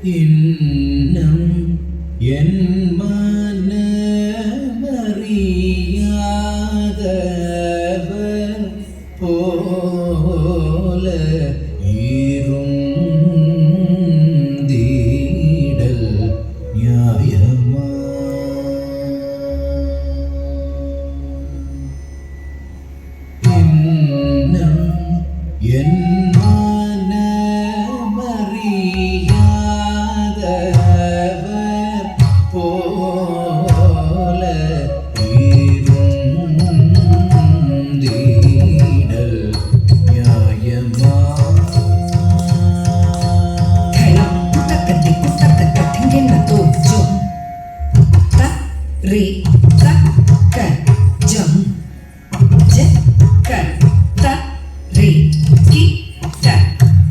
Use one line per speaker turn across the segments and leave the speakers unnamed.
இன்னும் என் மனமறியாதவர் போல இருந்தீடல் நியாயமா? இன்னும் என்
ri ta ka jam je ka ta ri ki ta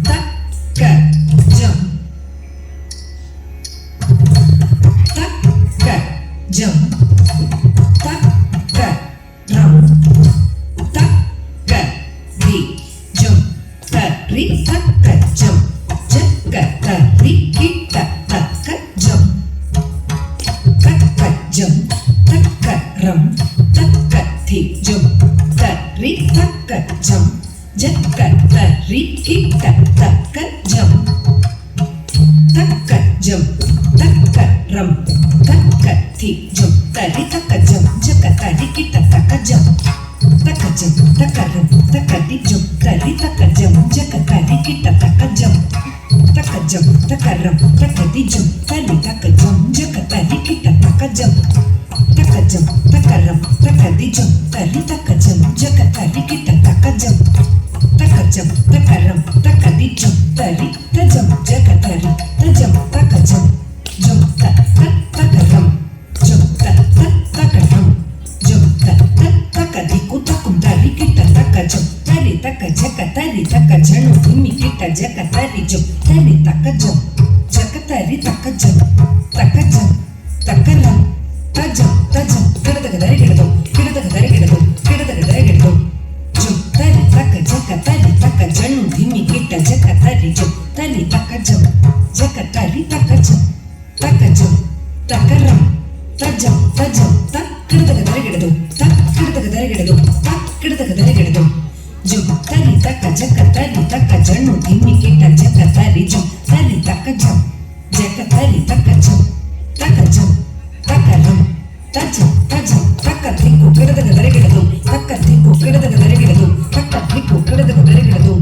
ta ka jam ta ka jam ta ka ram ta ka ri jam ta ri ta ka jam je ka ta ri ki ta ta ka jam jam takka ram takka thi jam tari takka jam jakka tari kita takka jam takka jam takka ram takka thi jam tari takka jam jakka tari kita takka jam takka jam takka ram takka thi jam tari takka jam jakka tari kita takka jam takka jam takka ram takka thi jam tari takka jam jakka tari kita takka jam takka jam takka ram takka thi jam tari takka jam jakka tari kita takka jam takka jam takka ram takka thi jam tari ta jam jakka tari ta jam takka jam jam ta takka ram jam ta takka ram jam ta takka thi ku takum tari kita takka jam tari takka jakka tari takka janu kimi kita jakka tari jam tari takka jam jakka tari takka jam takka jam takka ram tajam tajam kidadaga dari kidadu kidadaga dari kidadu kidadaga dari kidadu jum tari takka jakka tari takka janu dhimi kita jakka tari jum tari takka jam jakka tari takka jam takka ram tajam tajam tak kidadaga dari kidadu tak kidadaga dari kidadu tak kidadaga dari kidadu jum tari takka jakka tari takka janu dhimi kita jakka tari jum tari takka jam jakka tari takka jam takka jam takka ram tajam tajam takka thiku kidadaga dari kidadu takka thiku kidadaga dari kidadu takka thiku kidadaga dari kidadu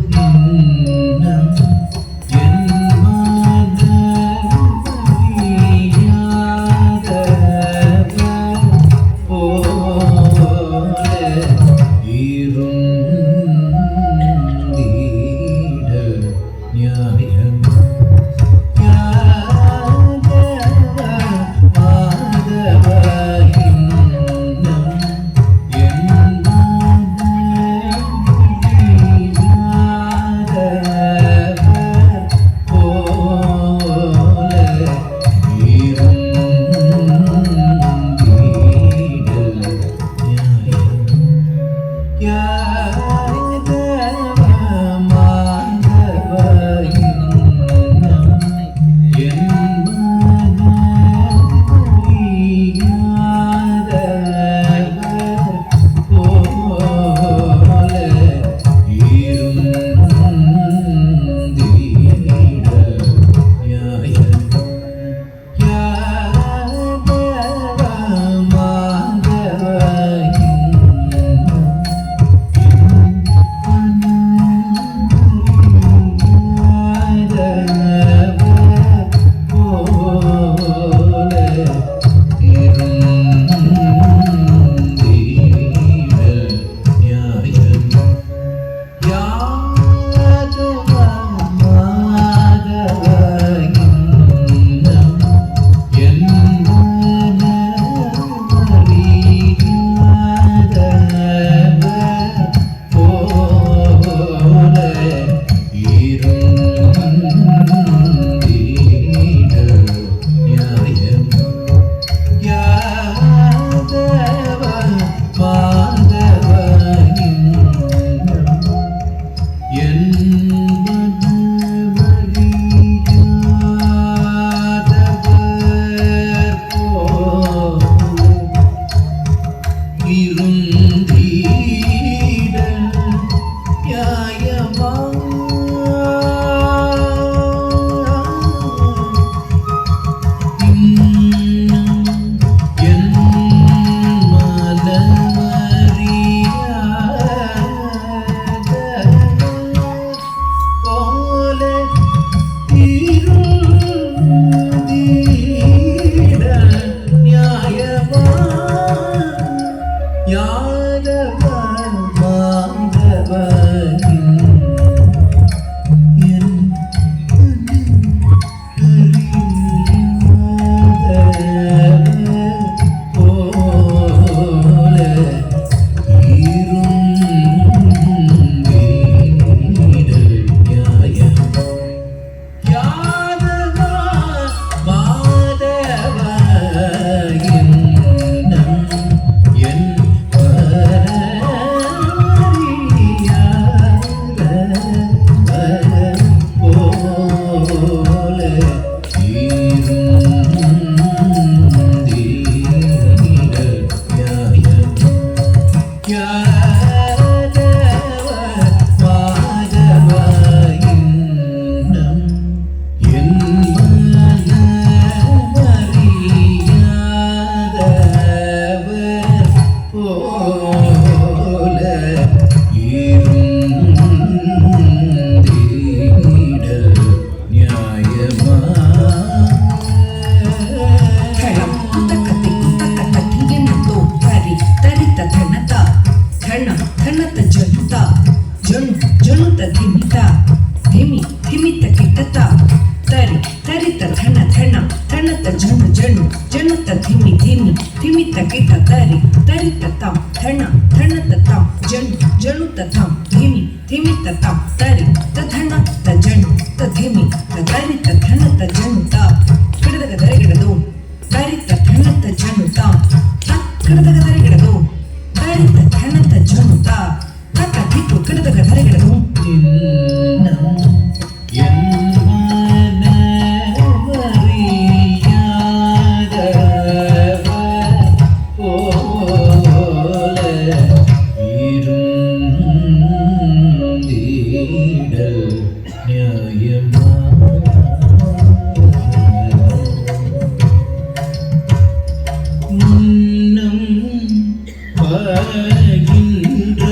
வருகின்ற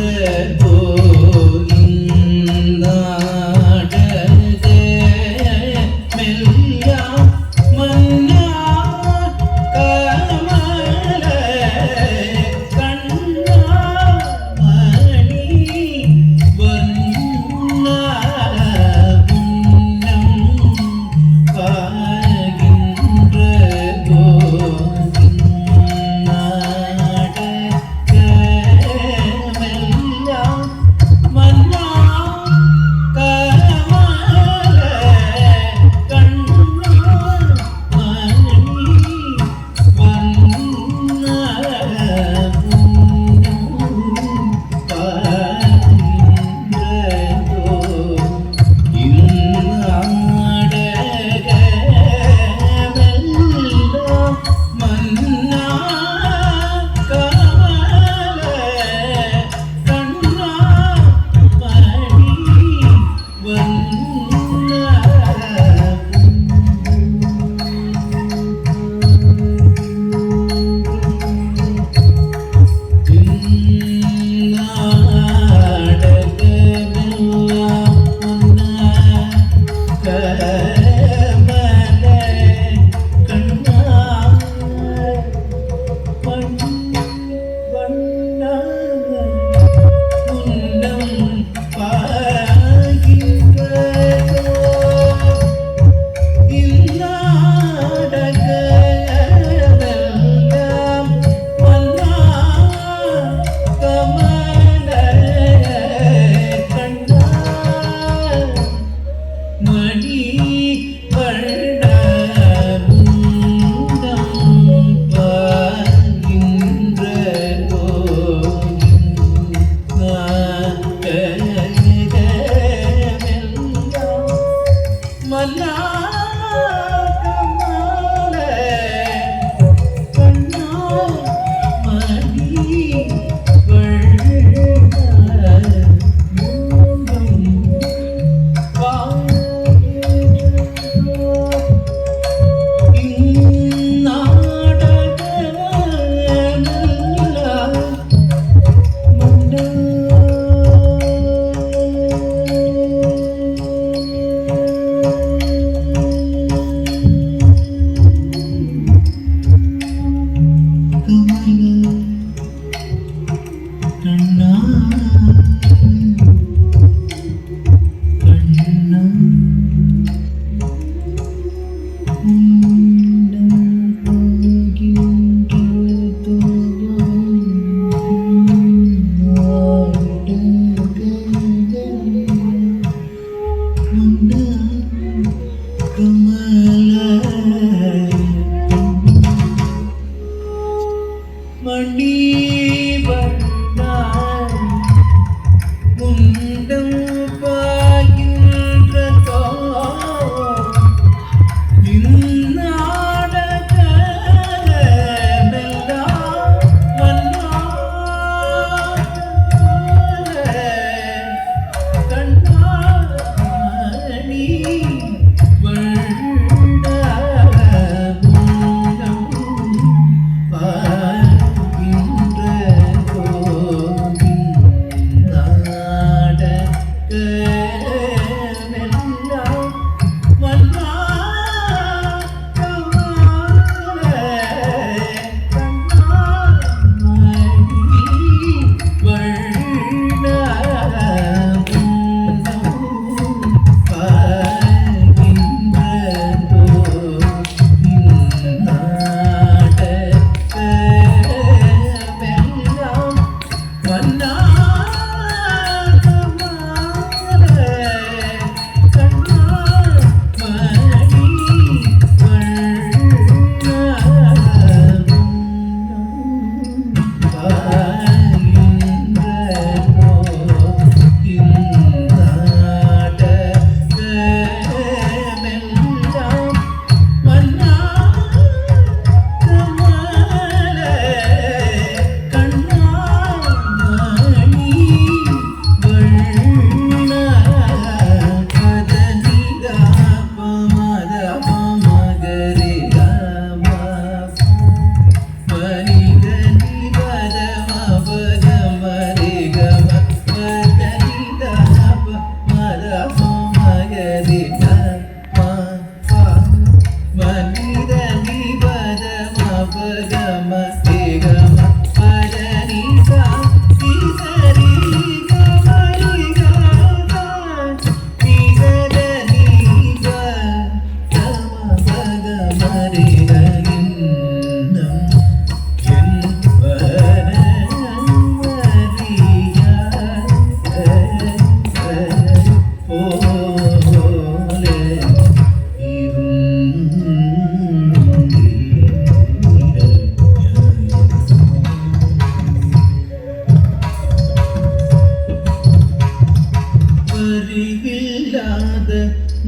போகின்ற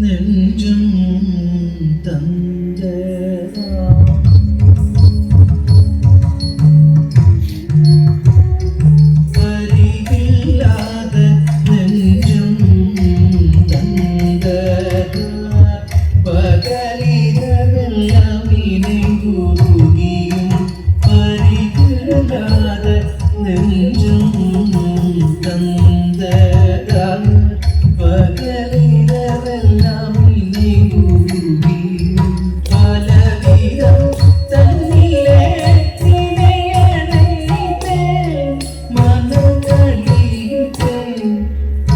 நெஞ்சம் தந்ததா பரிவில்லாத நெஞ்சம் தந்ததா பகலிரவெல்லாம் நினைவுருகியும் பரிவில்லாத நெஞ்சம் தந்ததா பகலிரவெல்லாம் நினைவுருகியும் பலவிதம் தன்னிலே நினையணைத்தேன் மனங்களித்தேன்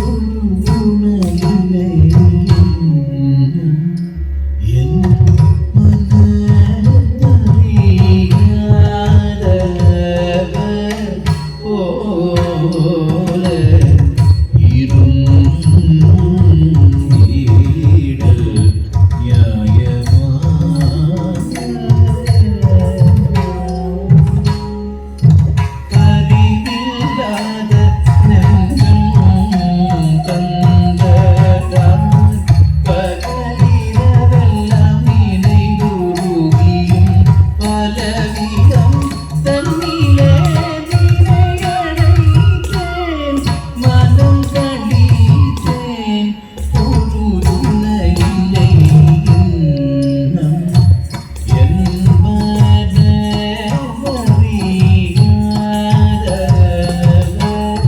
உருவுணரிலே என் மனதறியாதவர் போல இருந்தீடல் பரிவில்லாத நெஞ்சம் தந்ததா பகலிரவெல்லாம் நினைவுருகியும் பலவிதம் தன்னிலே நினையணைத்தேன் மனம் கழித்தேன் பொருளுணரில்லை இன்னம் என் மனதறியாதவர்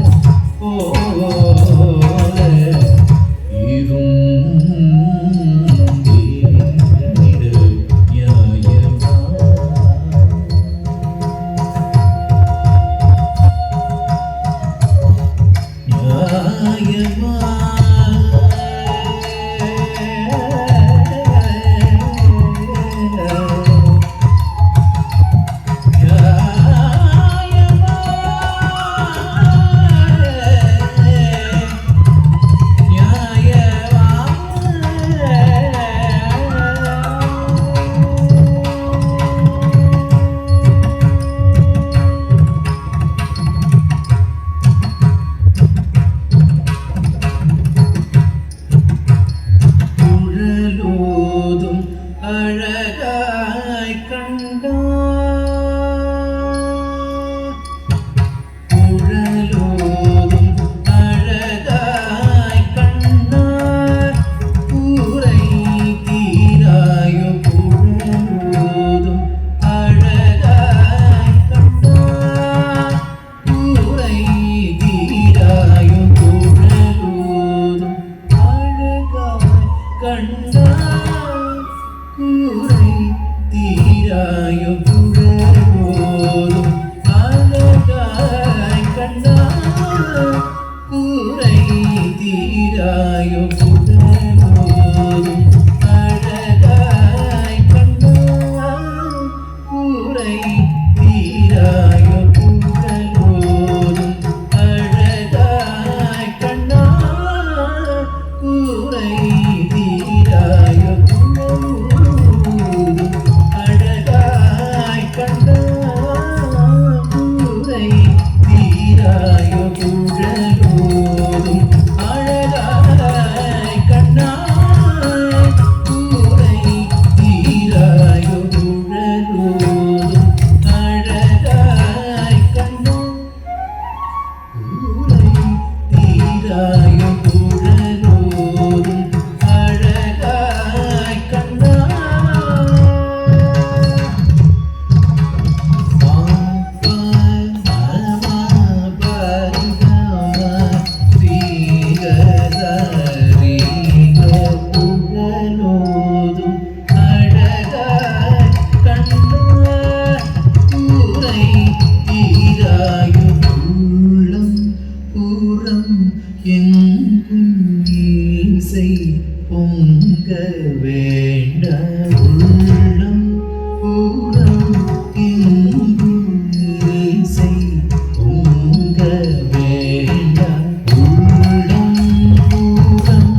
போல இருந்தீடல் நியாயமா நியாயமா குழலோதும் அழகாய் கண்டார் குழலோதும் அழகாய் கண்டார் கூரை தீராயோ குழலோதும் அழகாய் கண்டார் கூரை தீராயோ குழலோதும் அழகாய் கண்டார் கூரை தீராயோ குழலோதும் அழகாய் கண்டார் கூரை தீராயோ குழலோதும் அழகாய் கண்டார் கூரை தீராயோ குழலோதும் அழகாய் கண்டார் கூரை தீராயோ குழலோதும் அழகாய் கண்டார் கூரை தீராயோ குழலோதும் அழகாய் கண்டார் கூரை தீராயோ குழலோதும் அழகாய் கண்டார் கூரை தீராயோ குழலோதும் அழகாய் கண்டார் குழலோதும் அழகாய் கண்டார் கூரை தீராயோ உள்ளம் புறம் எங்கும் இசை பொங்க வேண்ட உள்ளம் புறம் எங்கும் இசை பொங்க வேண்ட உள்ளம் புறம்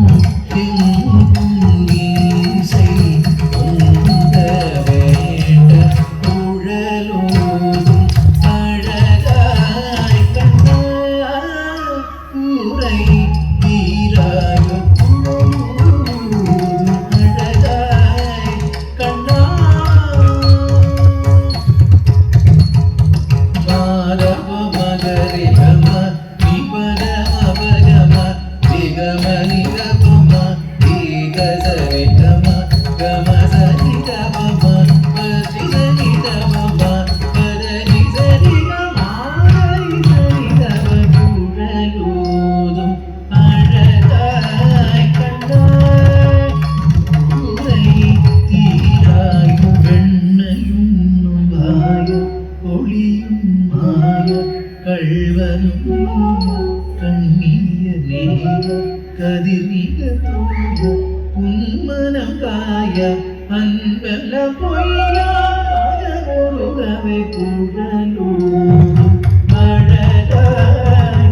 எங்கும் இசை பொங்க வேண்ட குழலோதும் அழகாய் கண்டார் கூரை தீராயோ குழலோதும் കതിരികതൂയ ഉന്മനം കായ അൻപല പൊയ്യാറുകവെ കുഴലൂരും അഴകായി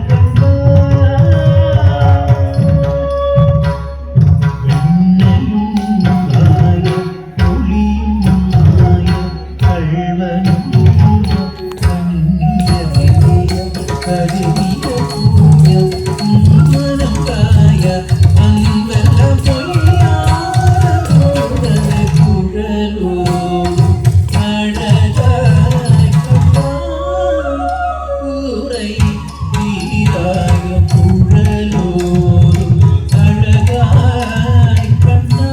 വെണ്ണയും ഒളിയും കൾവനും കതിരികതൂയ ഉന്മനം കായ അൻപല പൊയ്യാറുകവെ കുഴലൂരും അഴകായി കൂറൈ വീരായ കുഴലൂരും അഴകായി കണ്ണാ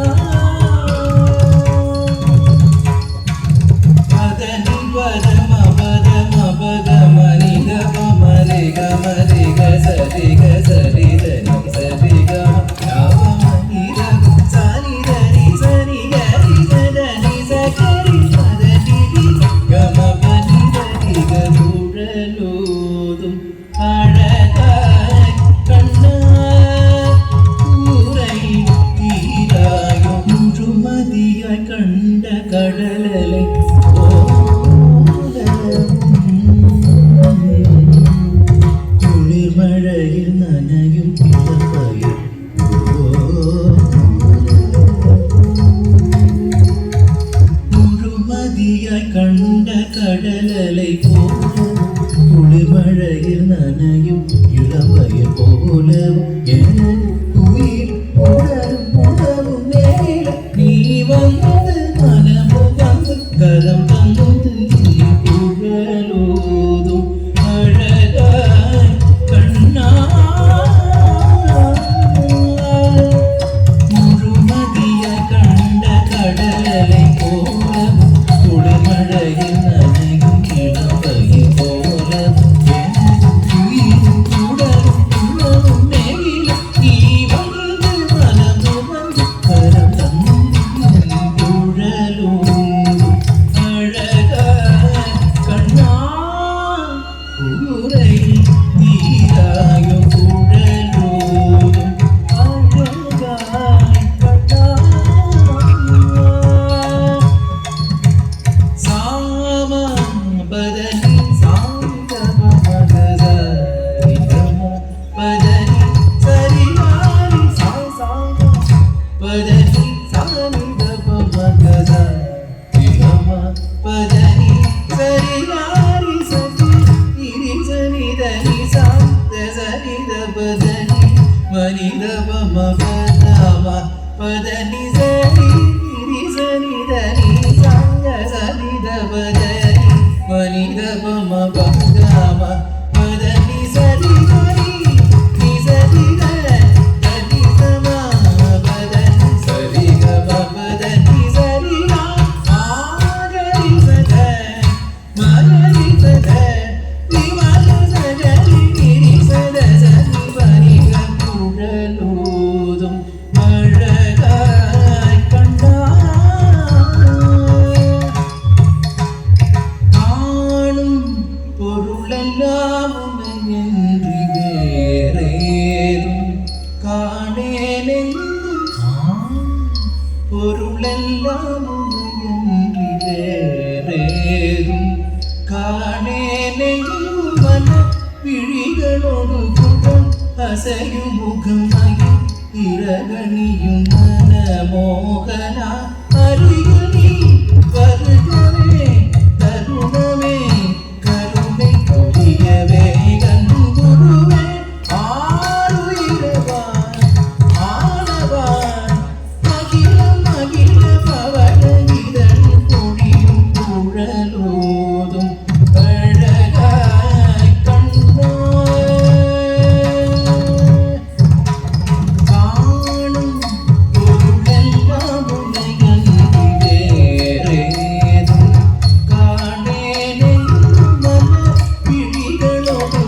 പദനി പദമ പദമ പദമനി ഗമ മരി ഗമ രി ഗ സരി ഗ സരി ധനി സരി ഗമ ഗമനി ര സനി ധനി സനി ഗ രി ഗ ധനി സകരി പദനി രി ഗമ പനി ധനി ഗ കുഴലൂതും അഴകായി കണ്ണാ കൂറൈ തീരായോ മുഴുമതിയായി കണ്ട കടലலை കുളിർമഴയിൽ നനയും ഇളവയിൽ മുഴുമതിയായി കണ്ട കടലலை പോലെ കുളിർമഴയിൽ നനയും ഇളവയിൽ പോലെ ഉയിർ ഉടലും ഉടവും നേരിൽ നീ വന്നത് മനമു വന്ന് കരം തന്നത് കുഴലൂതും അഴകായി കണ്ണാ മുഴുമതിയായി കണ്ട കടലலை പോലെ കുളിർമഴയിൽ നനയും ഇളവയിൽ പോലെ ഉയിർ ഉടലും ഉടവും നേരിൽ നീ വന്നത് മനമു വന്ന് കരം തന്നത് കുഴലൂതും അഴകായി കണ്ണാ കൂറൈ തീരായോ കുഴലൂതും അഴകായി കണ്ണാ സാമ പദനി സാഗമ മഗധ നിഗമ പദനി സരിവാരി സാ സാഗ പദനി സാനി ഗമ മഗധ നിഗമ പദനി സരിവാരി സരി ഇരി സനി ധനി സാ സരി ധ പദനി മനി ധ പമ പദമ പദനി സരി ഇരി സനി ധനി സാ സരി ധ പദനി മനി ധ പമ പദമ പദനി സരി ധനി നി സരി ധ ധനി സമ പദനി സരി ഗ പദനി സരി ഗ ആഗരി സദ മഗരി സദ വിമല സഗരി ഗിരി സദ സരി പനി ഗ കുഴലൂതും അഴകായി കണ്ണാ കാണും പൊരുളെല്ലാം ഉണയன்றி വേറേതും കാണേനെന്നും പൊരുളെല്ലാം ഉണയன்றி വേറേതും കാണേനെന്നും മന വിഴികളോടു മുഖം അസയും മുഖമയും ഇരകണിയും മനമോഹന അരികിൽ നീ വരുകവേ തരുണമേ കരുണை കൊടിയവേ കൺകുരുവേ ആറുയിരവാൻ ആണവാൻ അഖിലം അഖില പവന ഇതൾ പൊടിയും കുഴലൂതും അഴകായി കണ്ണാ കാണും പൊരുളെല്ലാം ഉണയன்றி വേറേതും കാണേനെന്നും മന വിഴികളോട്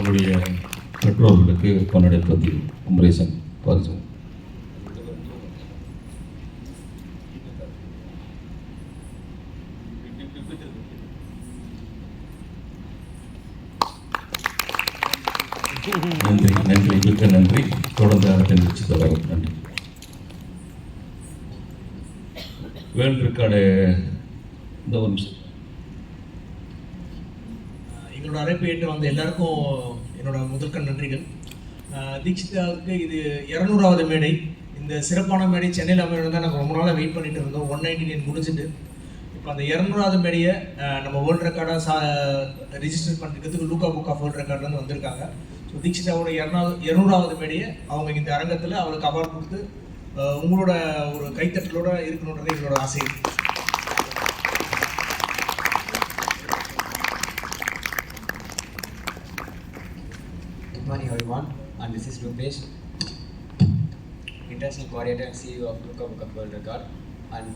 அவர்களுடைய பெற்றோர்களுக்கு பொன்னடைப்பதி குமரேசன் பரிசு. நன்றி நன்றி மிக்க நன்றி. தொடர்ந்து அடுத்த நிகழ்ச்சி தொடரும். நன்றி. வேர்ல்ட் ரெக்கார்டு இந்த ஒரு நிமிஷம்.
எங்களோட அழைப்பு ஏற்று வந்த எல்லாருக்கும் என்னோட முதற்கண் நன்றிகள். தீக்ஷிதாவுக்கு இது 200வது மேடை. இந்த சிறப்பான மேடை சென்னையில் அமையணும் தான் நாங்கள் ரொம்ப நாளாக வெயிட் பண்ணிட்டு இருந்தோம். 199 முடிஞ்சுட்டு இப்போ அந்த 200வது மேடையை நம்ம வேர்ல்டு ரெக்கார்டாக ரிஜிஸ்டர் பண்ணுறதுக்கு லூக்கா புக் ஆஃப் வேர்ல்டு ரெக்கார்ட்லேருந்து வந்திருக்காங்க. ஸோ தீக்ஷிதாவோட 200வது மேடையை அவங்க இந்த அரங்கத்தில் அவருக்கு அவார்ட் கொடுத்து உங்களோட ஒரு கைத்தட்டலோடு இருக்கணுன்றது எங்களோட ஆசை.
Good morning everyone, and this is Rupesh, International Coordinator and CEO of Luka Book of World Record. And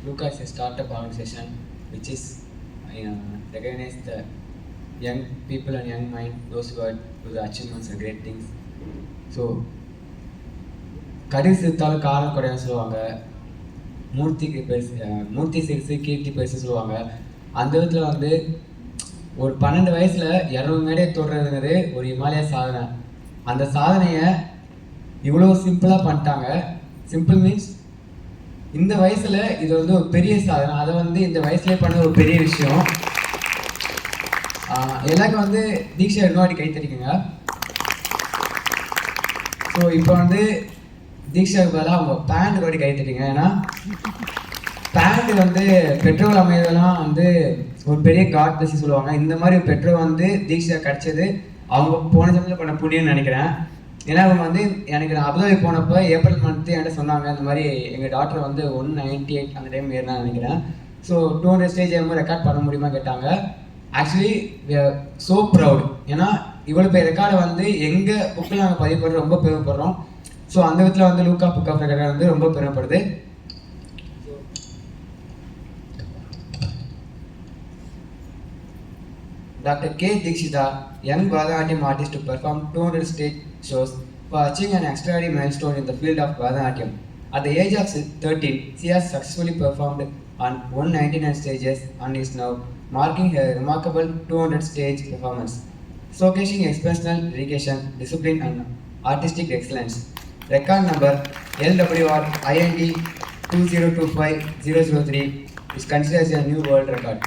Luka is a startup organization which is recognize the young people and young mind, those who do the achievements and great things. So கடைசி சிறுத்தாலும் காலம் குறையான்னு சொல்லுவாங்க, மூர்த்தி சிறுசு கீர்த்தி பெருசு சொல்லுவாங்க. அந்த விதத்தில் வந்து ஒரு 12 வயசில் 200 மேடையை தொடுறதுங்கிறது ஒரு இமாலய சாதனை. அந்த சாதனையை இவ்வளோ சிம்பிளாக பண்ணிட்டாங்க. சிம்பிள் மீன்ஸ் இந்த வயசில் இது வந்து ஒரு பெரிய சாதனை. அதை வந்து இந்த வயசுலேயே பண்ண ஒரு பெரிய விஷயம். எல்லாருக்கும் வந்து தீக்ஷா இன்னொரு கை தட்டிக்குங்க. ஸோ இப்போ வந்து தீக்ஷாவுக்கு பதிலாக அவங்க பேண்ட் ஓடி கை தட்டிங்க. ஏன்னா பேண்ட் வந்து பெட்ரோல் அமைதெல்லாம் வந்து ஒரு பெரிய காட் பசி சொல்லுவாங்க. இந்த மாதிரி பெட்ரோல் வந்து தீக்ஷா கிடச்சது அவங்க போன சமயத்தில் பண்ண புண்ணியம்னு நினைக்கிறேன். ஏன்னா அவங்க வந்து எனக்கு நான் அபுதாபி போனப்போ ஏப்ரல் மந்த்து என்கிட்ட சொன்னாங்க, இந்த மாதிரி எங்கள் டாக்டர் வந்து 198 அந்த டைம் ஏறினா நினைக்கிறேன். ஸோ 200 ஸ்டேஜ் ரெக்கார்ட் பண்ண முடியுமா கேட்டாங்க. Actually so proud. ஏன்னா இவ்வளோ பேர் ரெக்கார்டை வந்து எங்கள் புக்கில் நாங்கள் பதிவு பண்ணுறது ரொம்ப பெருமைப்படுறோம். ஸோ அந்த விதத்தில் வந்து லூக்கா புக் ஆஃப் ரெக்கார்ட் வந்து ரொம்ப பெருமைப்படுது. Dr. K. Dikshita, young Bharatanatyam artist to perform 200 stage shows for achieving an extraordinary milestone in the field of Bharatanatyam. At the age of 13, she has successfully performed on 199 stages and is now marking her remarkable 200 stage performance, showcasing exceptional dedication, discipline and artistic excellence. Record number LWR IND 2025003 is considered as a new world record.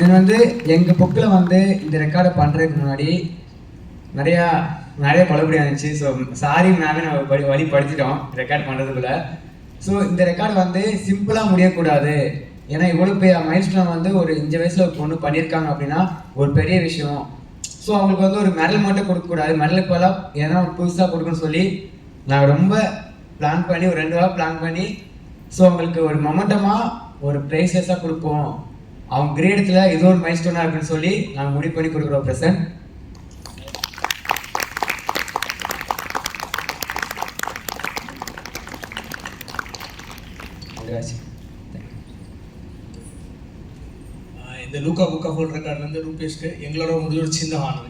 தென் வந்து எங்கள் புக்கில் வந்து இந்த ரெக்கார்டை பண்ணுறதுக்கு முன்னாடி நிறைய குழப்படி இருந்துச்சு. ஸோ சாரி மேமே நம்ம வழி படிச்சிட்டோம் ரெக்கார்ட் பண்ணுறதுக்குள்ள. ஸோ இந்த ரெக்கார்டு வந்து சிம்பிளாக முடியக்கூடாது. ஏன்னா இவ்வளோ மைல்ஸ்டோன் வந்து ஒரு 5 வயசில் ஒரு பொண்ணு பண்ணியிருக்காங்க அப்படின்னா ஒரு பெரிய விஷயம். ஸோ அவங்களுக்கு வந்து ஒரு மெடல் மட்டும் கொடுக்கக்கூடாது, மெடலுக்கு பதிலாக ஏன்னா ஒரு புதுசாக கொடுக்கணும்னு சொல்லி நாங்கள் ரொம்ப பிளான் பண்ணி ஒரு 2 வாரம் பிளான் பண்ணி ஸோ அவங்களுக்கு ஒரு மொமெண்டமாக ஒரு ப்ரைஸ்லெஸ்ஸாக கொடுப்போம், அவங்க கிரேடத்தில் இது ஒரு மைல்ஸ்டோனாக இருக்குன்னு சொல்லி நாங்கள் முடிவு பண்ணி கொடுக்குறோம் ப்ரெசன்ட்.
இந்த லூக்கா புக் ஆஃப் வேர்ல்ட் ரெக்கார்ட்லேருந்து ரூபேஷ்க்கு எங்களோட முடிவு சின்ன ஆனது.